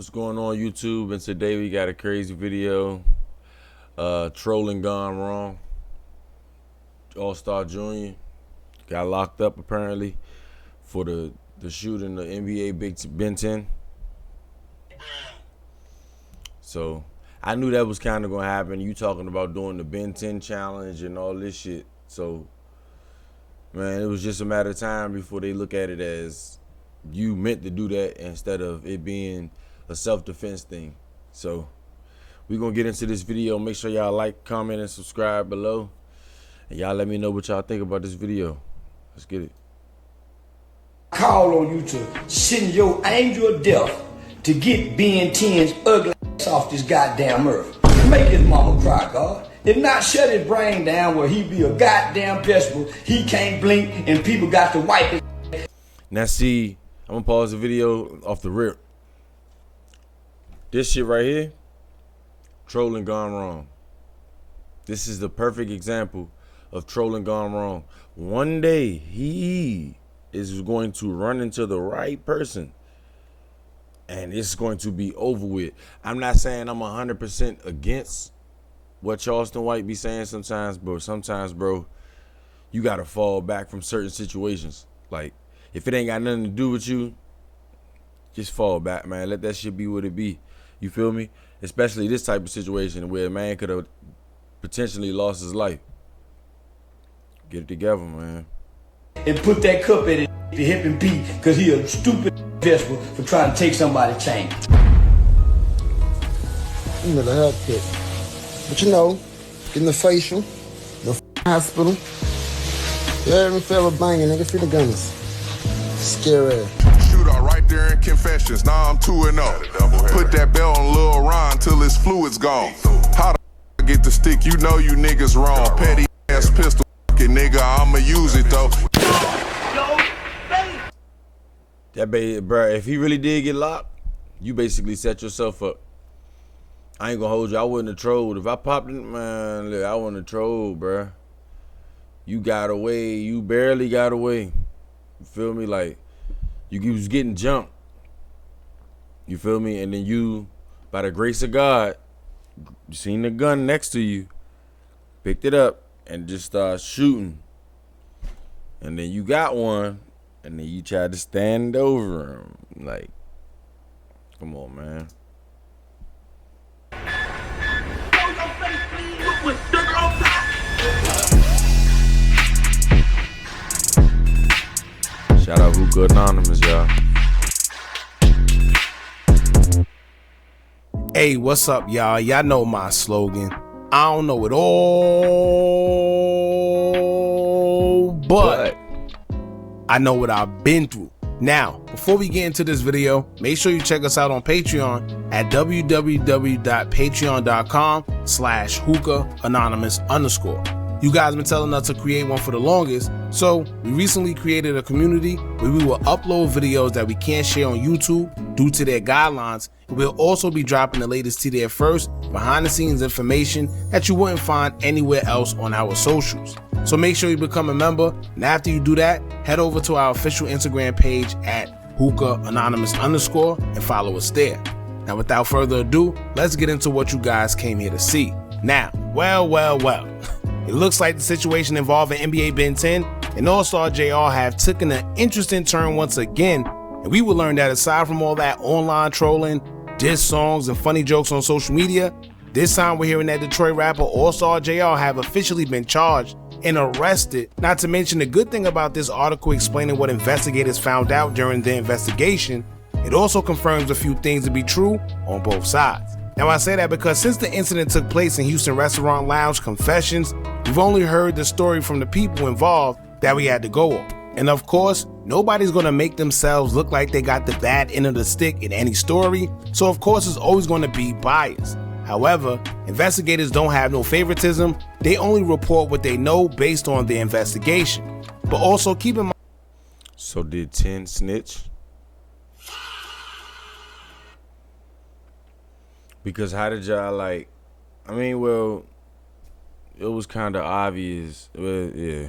What's going on, YouTube? And today we got a crazy video. Trolling gone wrong. Allstar JR got locked up apparently for the shooting the NBA Ben 10. So I knew that was kind of gonna happen. You talking about doing the Ben 10 challenge and all this shit. So man, it was just a matter of time before they look at it as you meant to do that instead of it being a self-defense thing. So we're gonna get into this video. Make sure y'all like, comment, and subscribe below, and y'all let me know what y'all think about this video. Let's get it. Call on you to send your angel of death to get Ben 10's ugly ass off this goddamn earth. Make his mama cry, God. If not, shut his brain down where he be a goddamn vegetable. He can't blink and people got to wipe his. Now see, I'm gonna pause the video off the rip. This shit right here, trolling gone wrong. This is the perfect example of trolling gone wrong. One day he is going to run into the right person and it's going to be over with. I'm not saying I'm 100% against what Charleston White be saying sometimes, but sometimes, bro, you gotta fall back from certain situations. Like, if it ain't got nothing to do with you, just fall back, man. Let that shit be what it be. You feel me? Especially this type of situation where a man could have potentially lost his life. Get it together, man. And put that cup at his hip and beat because he a stupid vegetable for trying to take somebody's chain. Another health kit. But you know, getting the facial, the hospital. You heard me feel a banging, nigga. Feel the gunners. Scary. Shootout right there in Confessions. Now I'm 2-0. Put that bell on Lil Ron till his fluid's gone. How the get the stick? You know you niggas wrong. Petty ass pistol, nigga. I'ma use it though. That baby, bro, if he really did get locked, you basically set yourself up. I ain't gonna hold you. I wouldn't have trolled. If I popped in, man, look, I wouldn't have trolled, bro. You got away. You barely got away. You feel me? Like, you was getting jumped. You feel me? And then you, by the grace of God, you seen the gun next to you, picked it up, and just started shooting. And then you got one, and then you tried to stand over him. Like, come on, man. Shout out Hookah Anonymous, y'all. Hey, what's up, y'all? Y'all know my slogan. I don't know it all, but I know what I've been through. Now, before we get into this video, make sure you check us out on Patreon at www.patreon.com/hookah_anonymous. You guys been telling us to create one for the longest, so we recently created a community where we will upload videos that we can't share on YouTube due to their guidelines. We'll also be dropping the latest to there first, behind the scenes information that you wouldn't find anywhere else on our socials. So make sure you become a member, and after you do that, head over to our official Instagram page at hookah_anonymous and follow us there. Now without further ado, let's get into what you guys came here to see. Now, well. It looks like the situation involving NBA Ben 10 and Allstar JR have taken an interesting turn once again, and we will learn that aside from all that online trolling, diss songs, and funny jokes on social media, this time we're hearing that Detroit rapper Allstar JR have officially been charged and arrested. Not to mention the good thing about this article explaining what investigators found out during the investigation, it also confirms a few things to be true on both sides. Now I say that because since the incident took place in Houston restaurant lounge Confessions, we've only heard the story from the people involved that we had to go on. And of course, nobody's gonna make themselves look like they got the bad end of the stick in any story, so of course it's always gonna be biased. However, investigators don't have no favoritism, they only report what they know based on the investigation. But also keep in mind. So did 10 snitch? Because how did y'all like, I mean, well, it was kind of obvious. Well, yeah.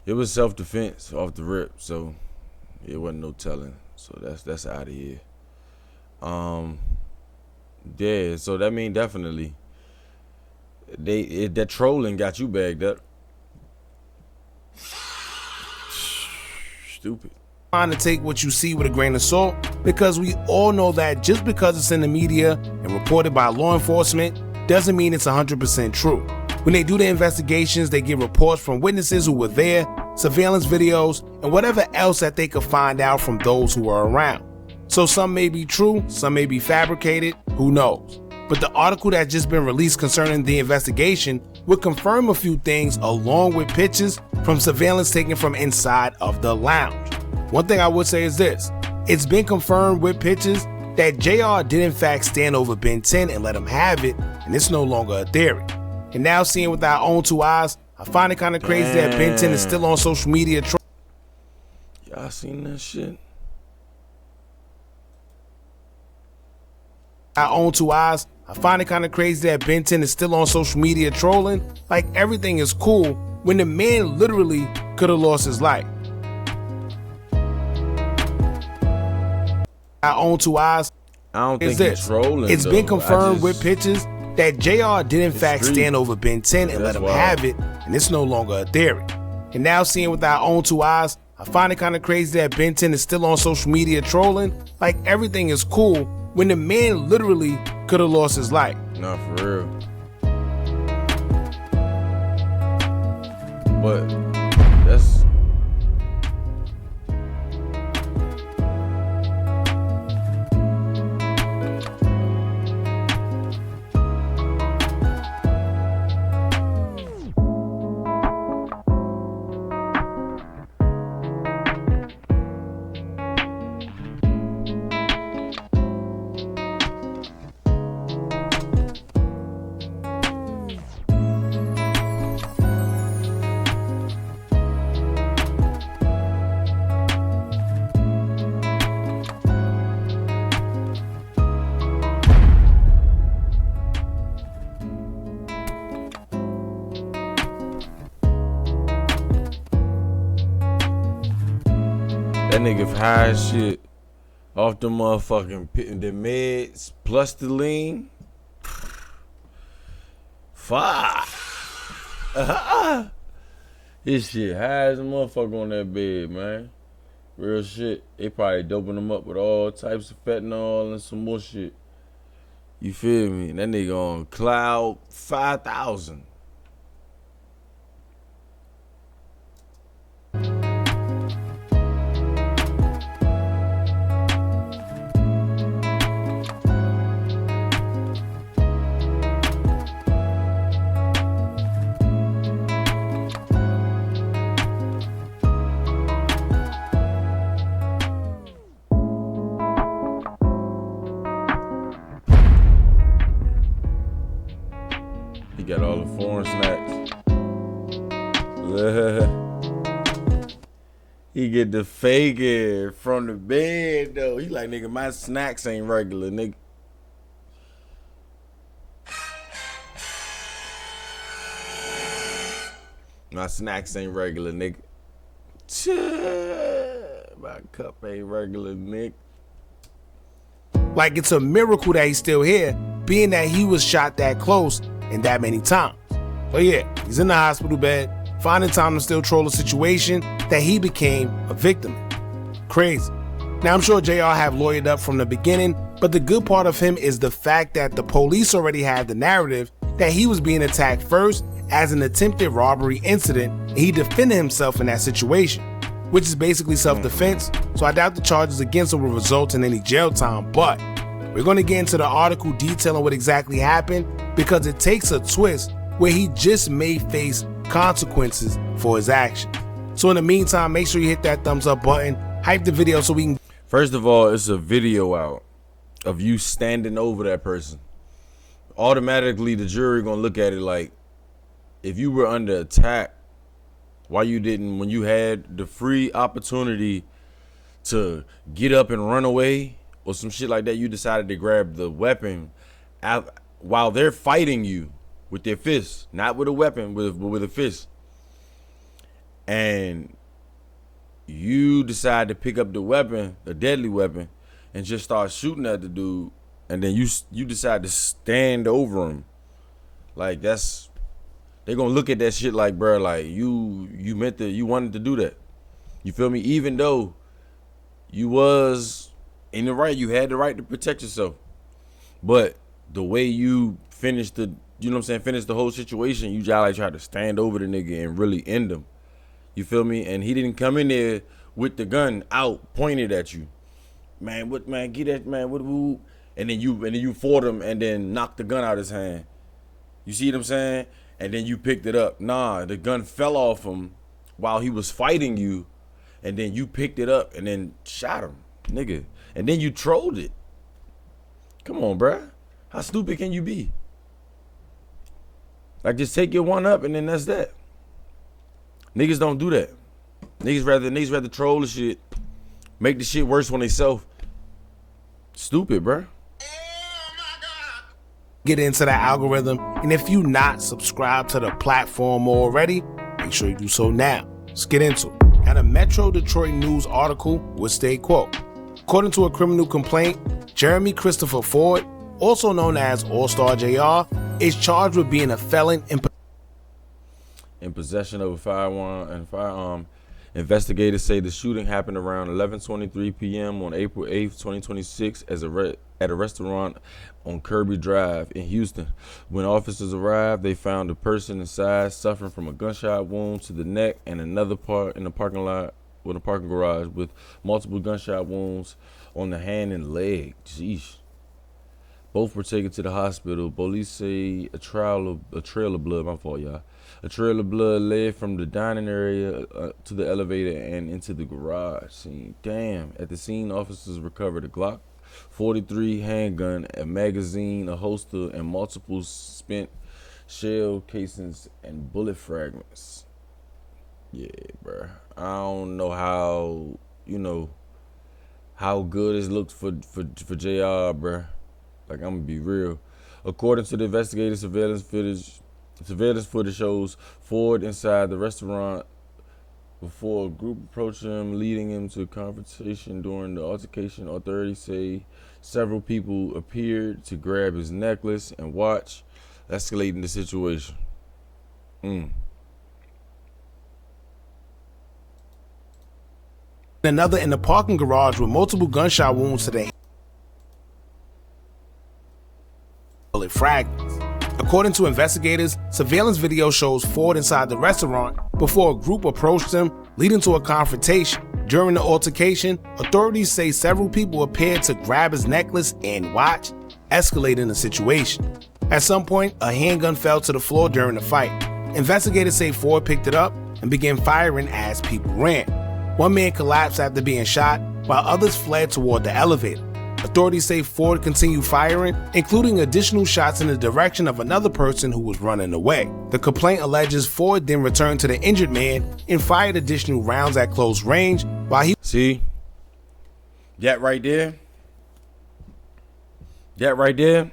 It was self-defense off the rip, so it wasn't no telling. So that's out of here. Yeah, so that mean definitely that trolling got you bagged up. Stupid. Trying to take what you see with a grain of salt, because we all know that just because it's in the media and reported by law enforcement doesn't mean it's 100% true. When they do the investigations, they get reports from witnesses who were there, surveillance videos, and whatever else that they could find out from those who were around. So some may be true, some may be fabricated, who knows. But the article that's just been released concerning the investigation would confirm a few things along with pictures from surveillance taken from inside of the lounge. One thing I would say is this: it's been confirmed with pictures that JR did in fact stand over Ben 10 and let him have it, and it's no longer a theory. And now seeing with our own two eyes, I find it kind of crazy that Ben 10 is still on social media. Y'all seen that shit? Our own two eyes, I find it kind of crazy that Ben 10 is still on social media trolling like everything is cool when the man literally could have lost his life. Our own two eyes, I don't is think this: he's trolling. it's though. been confirmed I with just- pictures that JR did in fact street. stand over Ben 10 and let That's him wild. have it, and it's no longer a theory. And now seeing with our own two eyes, I find it kind of crazy that Ben 10 is still on social media trolling like everything is cool when the man literally could have lost his life. Nah, for real. But that's that nigga high as shit off the motherfucking the meds plus the lean. Fuck. His shit high as a motherfucker on that bed, man. Real shit. They probably doping him up with all types of fentanyl and some more shit. You feel me? That nigga on cloud 5,000. He got all the foreign snacks. He get the fake it from the bed though. He like, nigga, my snacks ain't regular, nigga. My snacks ain't regular, nigga. My cup ain't regular, nigga. Like it's a miracle that he's still here, being that he was shot that close and that many times. So yeah, he's in the hospital bed, finding time to still troll a situation that he became a victim in. Crazy. Now I'm sure JR have lawyered up from the beginning, but the good part of him is the fact that the police already had the narrative that he was being attacked first as an attempted robbery incident, and he defended himself in that situation, which is basically self-defense, so I doubt the charges against him will result in any jail time. But we're going to get into the article detailing what exactly happened, because it takes a twist where he just may face consequences for his actions. So in the meantime, make sure you hit that thumbs up button, hype the video so we can... First of all, it's a video out of you standing over that person. Automatically, the jury gonna look at it like, if you were under attack, why you didn't, when you had the free opportunity to get up and run away or some shit like that, you decided to grab the weapon while they're fighting you with their fists, not with a weapon, but with a fist. And you decide to pick up the weapon, a deadly weapon, and just start shooting at the dude, and then you decide to stand over him, like they gonna look at that shit like, bro, like you wanted to do that. You feel me? Even though you was in the right, you had the right to protect yourself, but the way you finished finished the whole situation, you just like tried to stand over the nigga and really end him. You feel me? And he didn't come in there with the gun out pointed at you. Man, what, man, get that, man, what, and then you fought him and then knocked the gun out of his hand. You see what I'm saying? And then you picked it up. Nah, the gun fell off him while he was fighting you, and then you picked it up and then shot him, nigga. And then you trolled it. Come on, bruh. How stupid can you be? Like, just take your one up and then that's that. Niggas don't do that. Niggas rather troll the shit, make the shit worse when they self. Stupid, bruh. Get into that algorithm, and if you not subscribed to the platform already, make sure you do so now. Let's get into it. And a Metro Detroit News article would state, quote, according to a criminal complaint, Jeremy Christopher Ford, also known as Allstar JR, is charged with being a felon in possession of a firearm. Investigators say the shooting happened around 11:23 p.m. on April 8th, 2026 at a restaurant on Kirby Drive in Houston. When officers arrived, they found a person inside suffering from a gunshot wound to the neck and another part in the parking garage with multiple gunshot wounds on the hand and leg. Jeez. Both were taken to the hospital. Police say a trail of blood, my fault, y'all. A trail of blood led from the dining area to the elevator and into the garage scene. Damn. At the scene, officers recovered a Glock 43 handgun, a magazine, a holster, and multiple spent shell casings and bullet fragments. Yeah, bruh. I don't know how good it looked for JR, bruh. Like, I'm gonna be real. According to the investigative surveillance footage shows Ford inside the restaurant before a group approached him, leading him to a confrontation. During the altercation, authorities say several people appeared to grab his necklace and watch, escalating the situation. Another in the parking garage with multiple gunshot wounds to the bullet fragments. According to investigators, surveillance video shows Ford inside the restaurant before a group approached him, leading to a confrontation. During the altercation, authorities say several people appeared to grab his necklace and watch, escalating the situation. At some point, a handgun fell to the floor during the fight. Investigators say Ford picked it up and began firing as people ran. One man collapsed after being shot, while others fled toward the elevator. Authorities say Ford continued firing, including additional shots in the direction of another person who was running away. The complaint alleges Ford then returned to the injured man and fired additional rounds at close range while he... See? That right there? That right there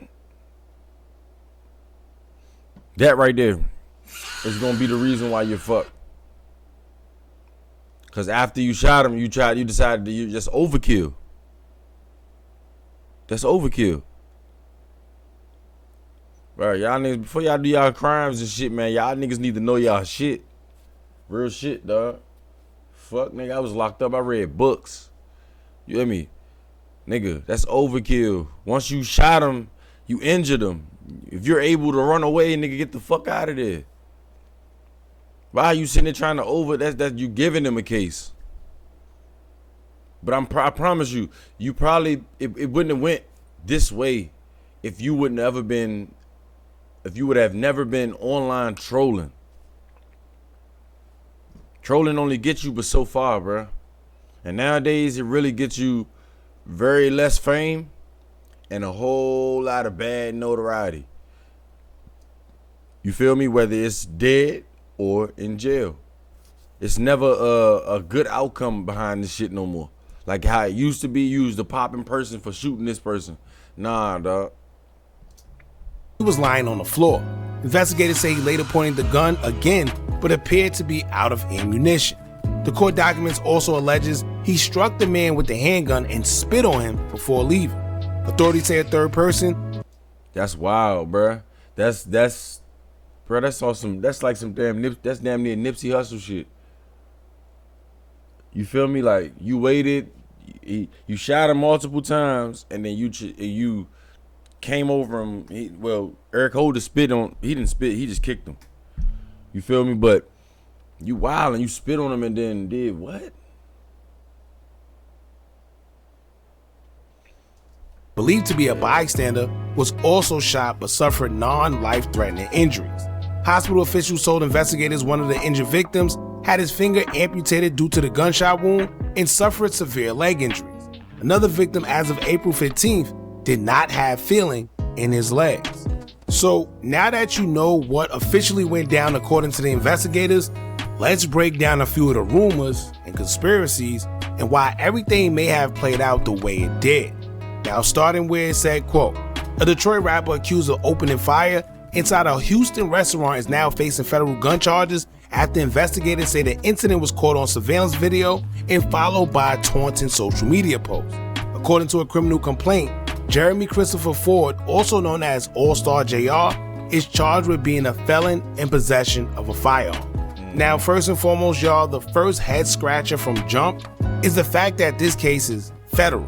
is gonna be the reason why you're fucked. Cause after you shot him, you decided to just overkill. That's overkill. Bro, y'all niggas, before y'all do y'all crimes and shit, man, y'all niggas need to know y'all shit. Real shit, dog. Fuck, nigga, I was locked up. I read books. You hear me? Nigga, that's overkill. Once you shot him, you injured him. If you're able to run away, nigga, get the fuck out of there. Why are you sitting there trying to that's you giving him a case? But I promise you, it wouldn't have went this way if you would have never been online trolling. Trolling only gets you but so far, bro. And nowadays it really gets you very less fame and a whole lot of bad notoriety. You feel me? Whether it's dead or in jail. It's never a good outcome behind this shit no more. Like how it used to be, you used a popping person for shooting this person. Nah, dog. He was lying on the floor. Investigators say he later pointed the gun again, but appeared to be out of ammunition. The court documents also alleges he struck the man with the handgun and spit on him before leaving. Authorities say a third person. That's wild, bruh. That's awesome. That's like some damn that's damn near Nipsey Hussle shit. You feel me? Like, you waited, you shot him multiple times, and then you came over him. Eric Holder spit on. He didn't spit. He just kicked him. You feel me? But you wild and you spit on him and then did what? Believed to be a bystander, was also shot but suffered non-life-threatening injuries. Hospital officials told investigators one of the injured victims had his finger amputated due to the gunshot wound and suffered severe leg injuries. Another victim, as of April 15th, did not have feeling in his legs. So now that you know what officially went down according to the investigators, let's break down a few of the rumors and conspiracies and why everything may have played out the way it did. Now, starting where it said, quote, a Detroit rapper accused of opening fire inside a Houston restaurant is now facing federal gun charges after investigators say the incident was caught on surveillance video and followed by a taunting social media post. According to a criminal complaint, Jeremy Christopher Ford, also known as Allstar JR, is charged with being a felon in possession of a firearm. Now, first and foremost, y'all, the first head scratcher from jump is the fact that this case is federal.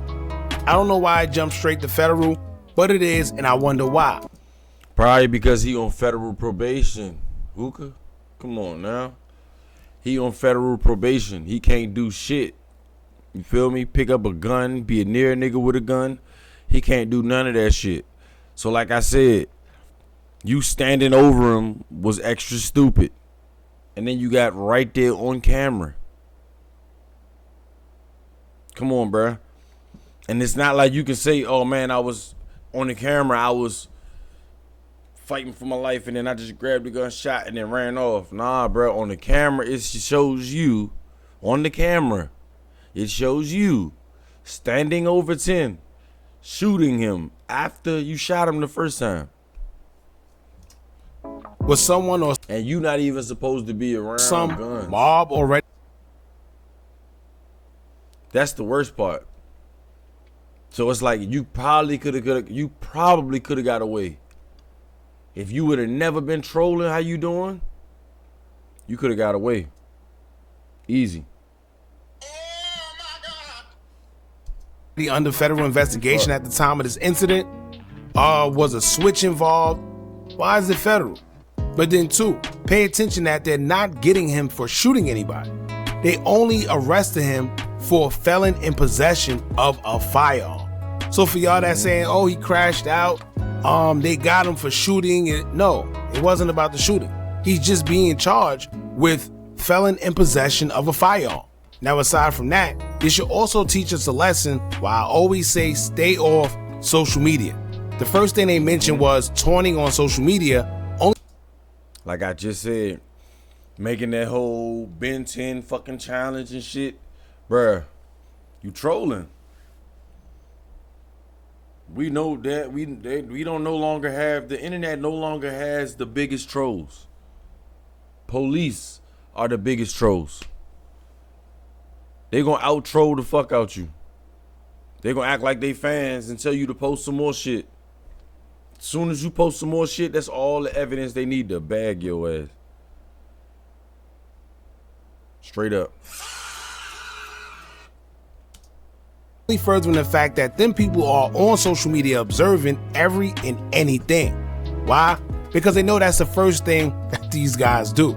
I don't know why I jumped straight to federal, but it is, and I wonder why. Probably because he on federal probation. Hookah? Come on now. He on federal probation. He can't do shit. You feel me? Pick up a gun, be a near nigga with a gun. He can't do none of that shit. So like I said, you standing over him was extra stupid. And then you got right there on camera. Come on, bruh. And it's not like you can say, oh man, I was on the camera, I was fighting for my life and then I just grabbed the gun, shot, and then ran off. Nah, bro, on the camera, it shows you, on the camera, it shows you standing over 10, shooting him after you shot him the first time. Was someone or and you not even supposed to be around some guns. mob already? That's the worst part. So it's like you probably could have got away. If you would have never been trolling how you doing, you could have got away. Easy. Under federal investigation at the time of this incident. Was a switch involved? Why is it federal? But then two, pay attention that they're not getting him for shooting anybody. They only arrested him for felon in possession of a firearm. So for y'all that saying, oh, he crashed out, they got him for shooting it. No, it wasn't about the shooting. He's just being charged with felon in possession of a firearm. Now, aside from that, this should also teach us a lesson why I always say stay off social media. The first thing they mentioned was taunting on social media. Only like I just said, making that whole Ben 10 fucking challenge and shit. Bruh, you trolling. We know that we don't no longer have, the internet no longer has the biggest trolls. Police are the biggest trolls. They gonna out troll the fuck out you. They gonna act like they fans and tell you to post some more shit. As soon as you post some more shit, that's all the evidence they need to bag your ass. Straight up. furthering the fact that them people are on social media observing every and anything. Why? Because they know that's the first thing that these guys do.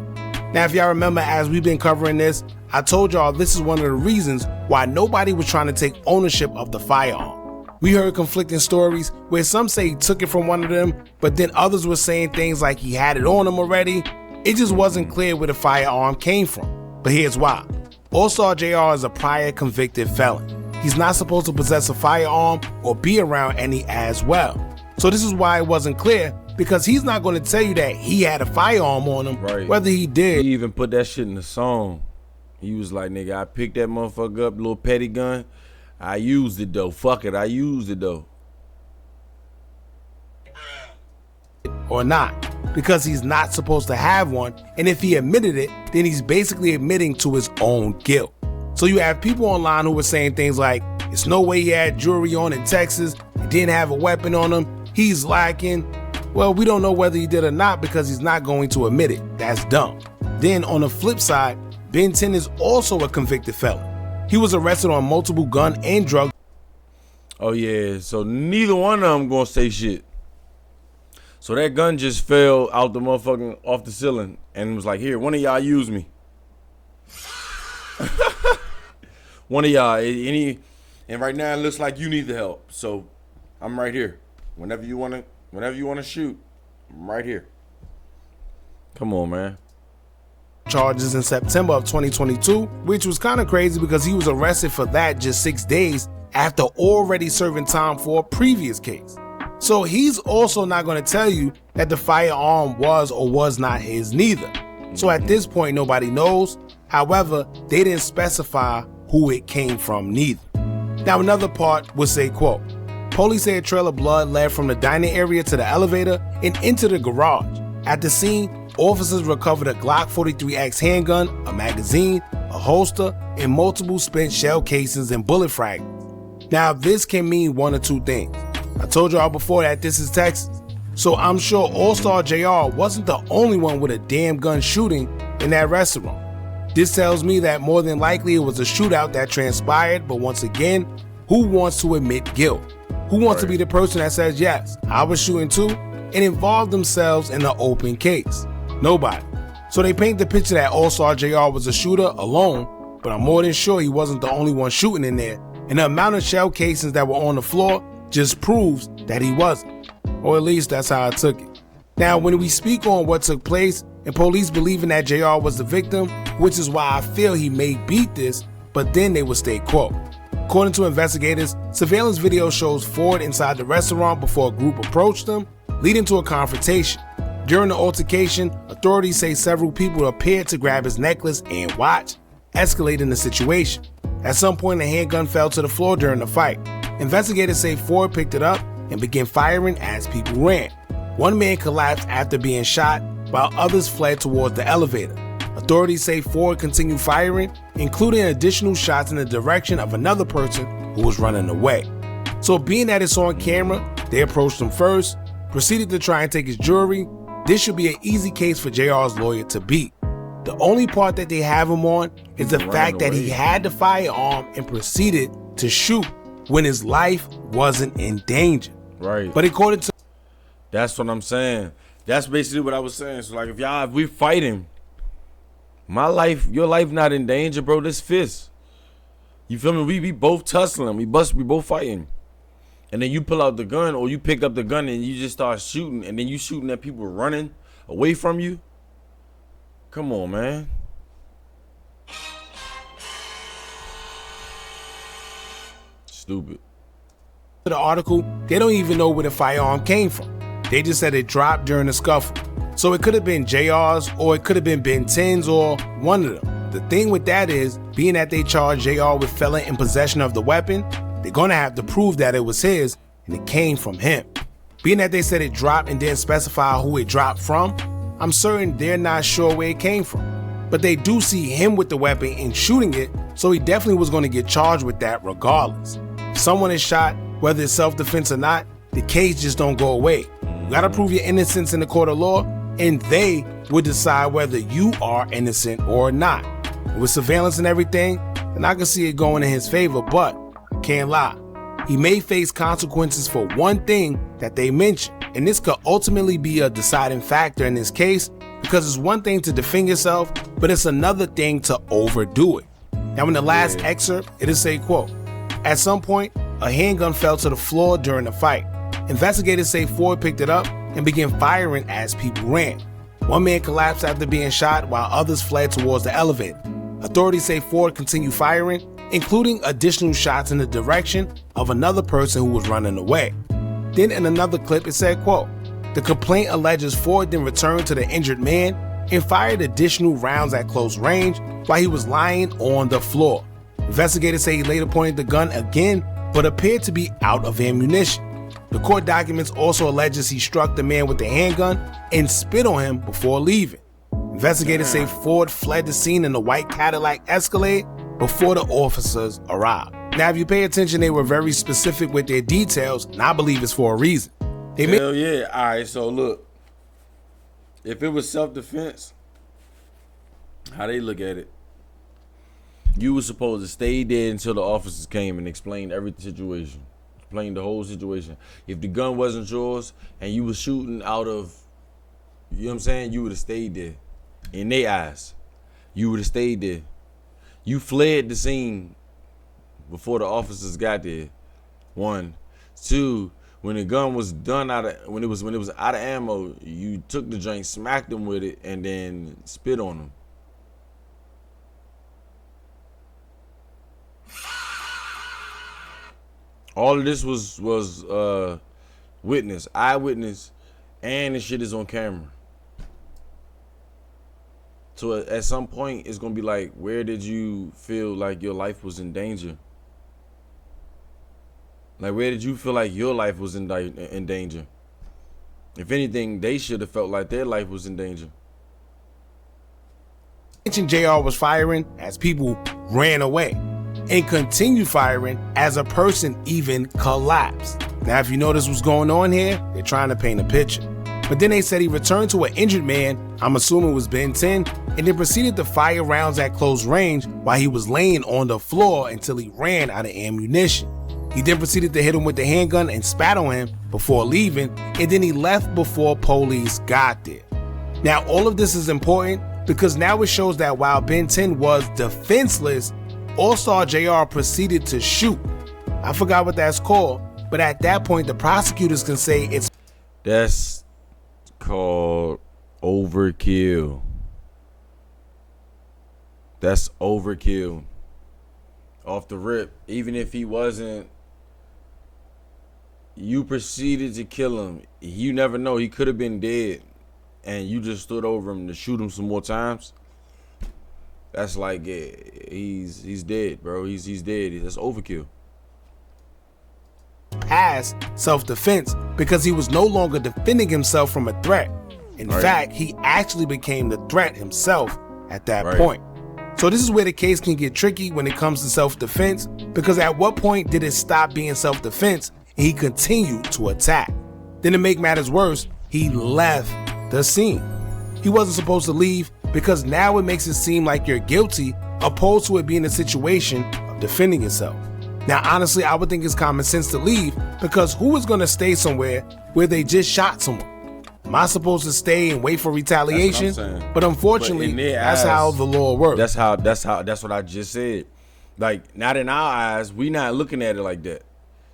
Now, if y'all remember, as we've been covering this, I told y'all this is one of the reasons why nobody was trying to take ownership of the firearm. We heard conflicting stories where some say he took it from one of them, but then others were saying things like he had it on him already. It just wasn't clear where the firearm came from. But here's why. Allstar JR is a prior convicted felon. He's not supposed to possess a firearm or be around any as well. So this is why it wasn't clear, because he's not going to tell you that he had a firearm on him, right, whether he did. He even put that shit in the song. He was like, nigga, I picked that motherfucker up, little petty gun. I used it though. Fuck it, I used it though. Or not. because he's not supposed to have one, and if he admitted it, then he's basically admitting to his own guilt. So you have people online who were saying things like, it's no way he had jewelry on in Texas, he didn't have a weapon on him, he's lacking. Well, we don't know whether he did or not because he's not going to admit it. That's dumb. Then on the flip side, Ben 10 is also a convicted felon. He was arrested on multiple gun and drug. Oh yeah, so neither one of them gonna say shit. So that gun just fell out the motherfucking off the ceiling and was like, here, one of y'all use me. One of y'all, and right now it looks like you need the help. So I'm right here. Whenever you wanna shoot, I'm right here. Come on, man. Charges in September of 2022, which was kind of crazy because he was arrested for that just 6 days after already serving time for a previous case. So he's also not going to tell you that the firearm was or was not his neither. So at this point, nobody knows. However, they didn't specify who it came from neither. Now another part would say, quote, police say a trail of blood led from the dining area to the elevator and into the garage. At the scene, officers recovered a Glock 43X handgun, a magazine, a holster, and multiple spent shell casings and bullet fragments. Now this can mean one or two things. I told y'all before that this is Texas, so I'm sure Allstar JR wasn't the only one with a damn gun shooting in that restaurant. This tells me that more than likely it was a shootout that transpired, but once again, who wants to admit guilt? Who wants to be the person that says, yes, I was shooting too, and involve themselves in the open case? Nobody. So they paint the picture that Allstar JR was a shooter alone, but I'm more than sure he wasn't the only one shooting in there, and the amount of shell casings that were on the floor just proves that he wasn't. Or at least that's how I took it. Now, when we speak on what took place and police believing that JR was the victim, which is why I feel he may beat this, but then they would stay quote. According to investigators, surveillance video shows Ford inside the restaurant before a group approached him, leading to a confrontation. During the altercation, authorities say several people appeared to grab his necklace and watch, escalating the situation. At some point, the handgun fell to the floor during the fight. Investigators say Ford picked it up and began firing as people ran. One man collapsed after being shot, while others fled towards the elevator. Authorities say Ford continued firing, including additional shots in the direction of another person who was running away. So being that it's on camera, they approached him first, proceeded to try and take his jewelry. This should be an easy case for JR's lawyer to beat. The only part that they have him on is the fact that he had the firearm and proceeded to shoot when his life wasn't in danger. Right. But according to... That's what I'm saying. That's basically what I was saying. So like if we fighting, my life, your life not in danger, bro. This fist. You feel me? We both tussling. We both fighting. And then you pull out the gun, or you pick up the gun and you just start shooting, and then you shooting at people running away from you. Come on, man. Stupid. The article, they don't even know where the firearm came from. They just said it dropped during the scuffle. So it could have been JR's, or it could have been Ben 10's, or one of them. The thing with that is, being that they charged JR with felon in possession of the weapon, they're gonna have to prove that it was his and it came from him. Being that they said it dropped and didn't specify who it dropped from, I'm certain they're not sure where it came from. But they do see him with the weapon and shooting it, so he definitely was gonna get charged with that regardless. If someone is shot, whether it's self-defense or not, the case just don't go away. You gotta prove your innocence in the court of law, and they will decide whether you are innocent or not. With surveillance and everything, then I can see it going in his favor, but can't lie. He may face consequences for one thing that they mentioned, and this could ultimately be a deciding factor in this case, because it's one thing to defend yourself, but it's another thing to overdo it. Now in the last excerpt, it'll say, quote, at some point, a handgun fell to the floor during the fight. Investigators say Ford picked it up and began firing as people ran. One man collapsed after being shot while others fled towards the elevator. Authorities say Ford continued firing, including additional shots in the direction of another person who was running away. Then in another clip it said, quote, the complaint alleges Ford then returned to the injured man and fired additional rounds at close range while he was lying on the floor. Investigators say he later pointed the gun again, but appeared to be out of ammunition. The court documents also alleges he struck the man with the handgun and spit on him before leaving. Investigators say Ford fled the scene in a white Cadillac Escalade before the officers arrived. Now, if you pay attention, they were very specific with their details, and I believe it's for a reason. Hell yeah. All right, so look. If it was self-defense, how they look at it, you were supposed to stay there until the officers came and explained every situation. Explained the whole situation. If the gun wasn't yours and you was shooting out of, you know what I'm saying, you would have stayed there. In their eyes, you would have stayed there. You fled the scene before the officers got there. 1, 2. When the gun was done when it was out of ammo, you took the joint, smacked them with it, and then spit on them. All of this was witness, eyewitness, and the shit is on camera. So at some point, it's gonna be like, where did you feel like your life was in danger? Like, where did you feel like your life was in danger? If anything, they should have felt like their life was in danger. JR was firing as people ran away and continued firing as a person even collapsed. Now, if you notice what's going on here, they're trying to paint a picture. But then they said he returned to an injured man, I'm assuming it was Ben 10, and then proceeded to fire rounds at close range while he was laying on the floor until he ran out of ammunition. He then proceeded to hit him with the handgun and spat on him before leaving, and then he left before police got there. Now, all of this is important because now it shows that while Ben 10 was defenseless, Allstar JR proceeded to shoot. I forgot what that's called, but at that point, the prosecutors can say it's... That's called overkill. That's overkill. Off the rip, even if he wasn't, you proceeded to kill him. You never know, he could have been dead, and you just stood over him to shoot him some more times. That's like, yeah, he's dead, bro. He's dead. That's overkill. Past self-defense because he was no longer defending himself from a threat. In fact, he actually became the threat himself at that point. So this is where the case can get tricky when it comes to self-defense, because at what point did it stop being self-defense and he continued to attack? Then to make matters worse, he left the scene. He wasn't supposed to leave because now it makes it seem like you're guilty opposed to it being a situation of defending yourself. Now, honestly, I would think it's common sense to leave because who is going to stay somewhere where they just shot someone? Am I supposed to stay and wait for retaliation? But unfortunately, that's how the law works. That's what I just said. Like, not in our eyes, we not looking at it like that.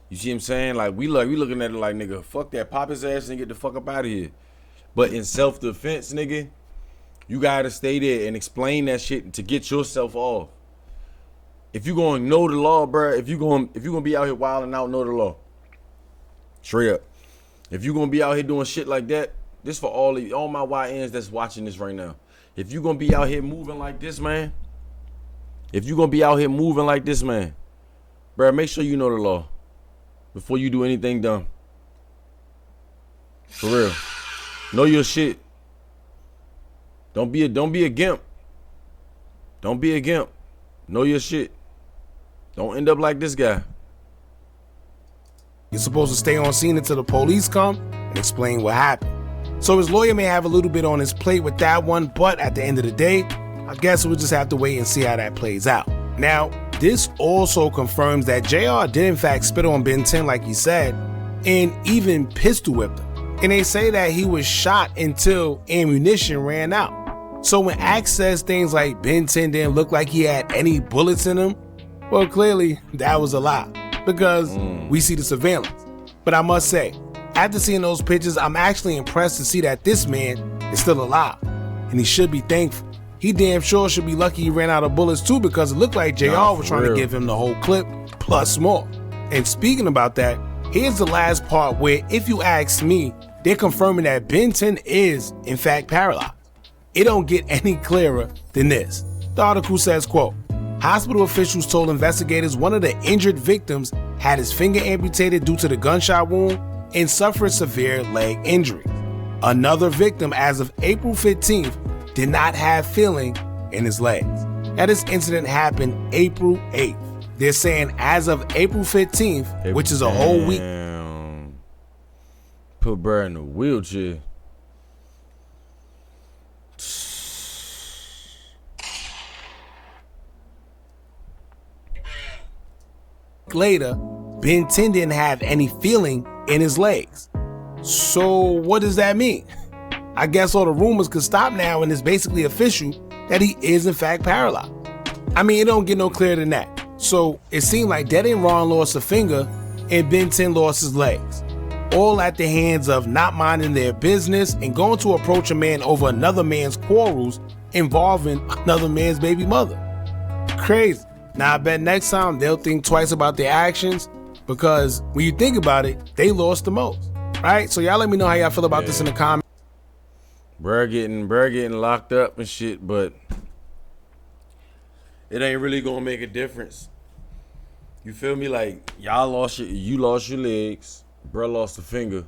You see what I'm saying? Like, we looking at it like, nigga, fuck that, pop his ass and get the fuck up out of here. But in self-defense, nigga, you gotta stay there and explain that shit to get yourself off. If you gonna know the law, bro, if you gonna be out here wilding out, know the law. Straight up. If you gonna be out here doing shit like that, this for all my YNs that's watching this right now. If you gonna be out here moving like this, man. If you gonna be out here moving like this, man, bro, make sure you know the law before you do anything dumb. For real. Know your shit. Don't be a gimp. Don't be a gimp. Know your shit. Don't end up like this guy. You're supposed to stay on scene until the police come and explain what happened. So his lawyer may have a little bit on his plate with that one, but at the end of the day, I guess we'll just have to wait and see how that plays out. Now, this also confirms that JR did in fact spit on Ben 10 like he said, and even pistol whipped him. And they say that he was shot until ammunition ran out. So when Axe says things like Ben 10 didn't look like he had any bullets in him, well, clearly that was a lie because we see the surveillance. But I must say, after seeing those pictures, I'm actually impressed to see that this man is still alive, and he should be thankful. He damn sure should be lucky he ran out of bullets too, because it looked like JR was trying to give him the whole clip plus more. And speaking about that, here's the last part where, if you ask me, they're confirming that Ben 10 is in fact paralyzed. It don't get any clearer than this. The article says, quote, hospital officials told investigators one of the injured victims had his finger amputated due to the gunshot wound and suffered severe leg injuries. Another victim, as of April 15th, did not have feeling in his legs. Now, this incident happened April 8th. They're saying as of April 15th, which is a whole week. Put Brad in a wheelchair. Later, Ben 10 didn't have any feeling in his legs. So what does that mean? I guess all the rumors could stop now and it's basically official that he is in fact paralyzed. I mean, it don't get no clearer than that. So it seemed like Dead and Ron lost a finger and Ben 10 lost his legs. All at the hands of not minding their business and going to approach a man over another man's quarrels involving another man's baby mother. Crazy. Now I bet next time they'll think twice about their actions, because when you think about it, they lost the most. Right? So y'all let me know how y'all feel about this in the comments. Bruh getting locked up and shit, but it ain't really gonna make a difference. You feel me? Like, you lost your legs, bruh lost a finger,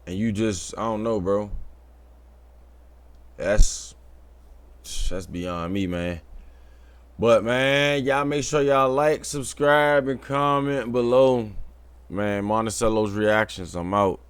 and you just, I don't know, bro. That's beyond me, man. But man, y'all make sure y'all like, subscribe, and comment below. Man, MONICELLO'S reactions. I'm out.